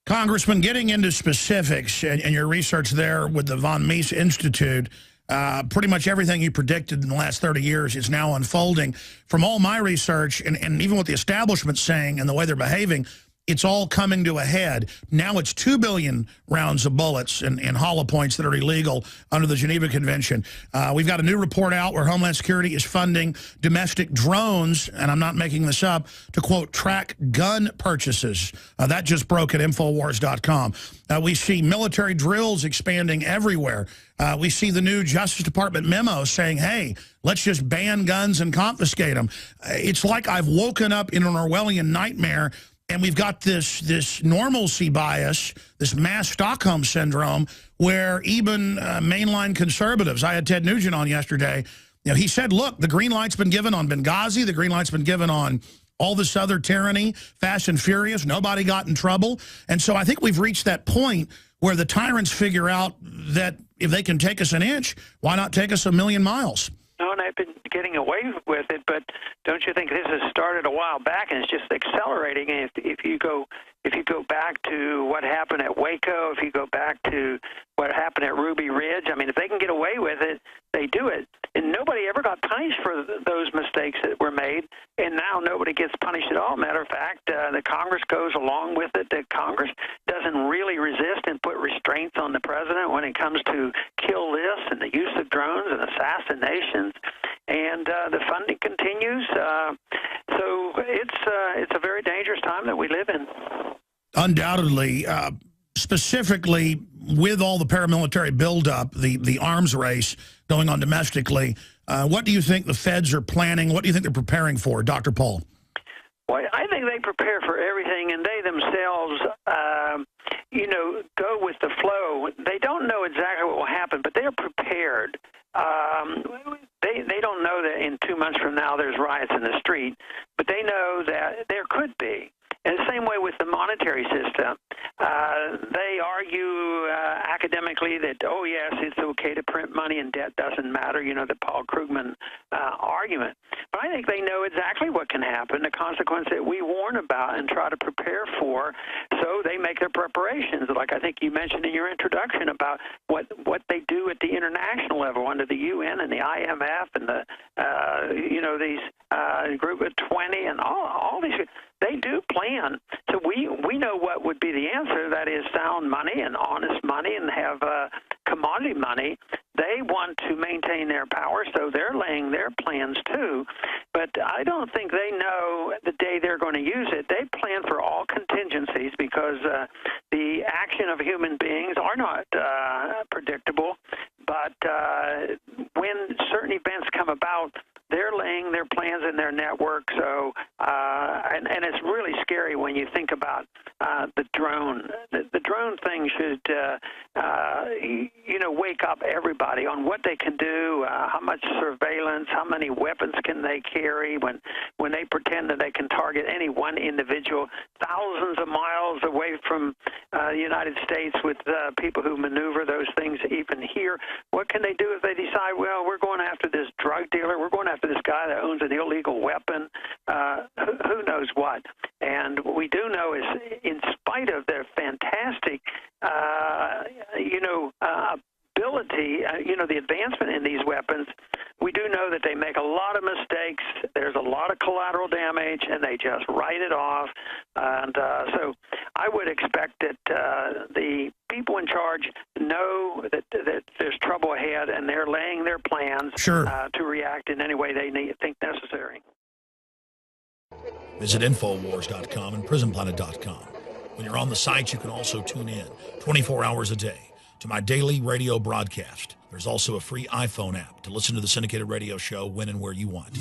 Congressman, getting into specifics and your research there with the Von Mises Institute, pretty much everything you predicted in the last 30 years is now unfolding. From all my research, and even what the establishment's saying and the way they're behaving, it's all coming to a head. Now it's 2 billion rounds of bullets and hollow points that are illegal under the Geneva Convention. We've got a new report out where Homeland Security is funding domestic drones, and I'm not making this up, to, quote, track gun purchases. That just broke at Infowars.com. We see military drills expanding everywhere. We see the new Justice Department memo saying, hey, let's just ban guns and confiscate them. It's like I've woken up in an Orwellian nightmare. And we've got this normalcy bias, this mass Stockholm syndrome, where even mainline conservatives, I had Ted Nugent on yesterday, you know, he said, look, the green light's been given on Benghazi, the green light's been given on all this other tyranny, Fast and Furious, nobody got in trouble. And so I think we've reached that point where the tyrants figure out that if they can take us an inch, why not take us a million miles? No, and I've been getting away with it, but don't you think this has started a while back and it's just accelerating? And if you go back to what happened at Waco, if you go back to what happened at Ruby Ridge, I mean, if they can get away with it, they do it. And nobody ever got punished for those mistakes that were made, and now nobody gets punished at all. Matter of fact, the Congress goes along with it. The Congress doesn't really resist and put restraints on the president when it comes to kill lists and the use of drones and assassinations. And the funding continues. So it's a very dangerous time that we live in. Undoubtedly, specifically with all the paramilitary buildup, the arms race going on domestically, what do you think the feds are planning? What do you think they're preparing for, Dr. Paul? Well, I think they prepare for everything, and they themselves, go with the flow. They don't know exactly what will happen, but they're prepared. They don't know that in 2 months from now there's riots in the street, but they know that there could be. And the same way with the monetary system. They argue academically that, oh, yes, it's okay to print money and debt doesn't matter, the Paul Krugman argument. But I think they know exactly what can happen, the consequence that we warn about and try to prepare for, so they make their preparations, like I think you mentioned in your introduction about what they do at the international level under the UN and the IMF and the, these group of 20 and all these. They do plan. So we know what would be the answer. That is sound money and honest money and have commodity money. They want to maintain their power, so they're laying their plans too. But I don't think they know the day they're going to use it. They plan for all contingencies because the action of human beings are not predictable. But when certain events come about, they're laying their plans in their network. So, and it's really scary when you think about the drone. The drone thing should, wake up everybody on what they can do, how much surveillance, how many weapons can they carry when they pretend that they can target any one individual thousands of miles away from the United States with people who maneuver those things even here. What can they do if they decide, well, we're going after this drug dealer, we're going after this guy that owns an illegal weapon, who knows what? And what we do know is, in spite of their fantastic, ability, the advancement in these weapons, we do know that they make a lot of mistakes. There's a lot of collateral damage, and they just write it off. And so I would expect that the people in charge know that there's trouble ahead, and they're laying their plans to react in any way they think necessary. Visit Infowars.com and PrisonPlanet.com. When you're on the site, you can also tune in 24 hours a day to my daily radio broadcast. There's also a free iPhone app to listen to the syndicated radio show when and where you want.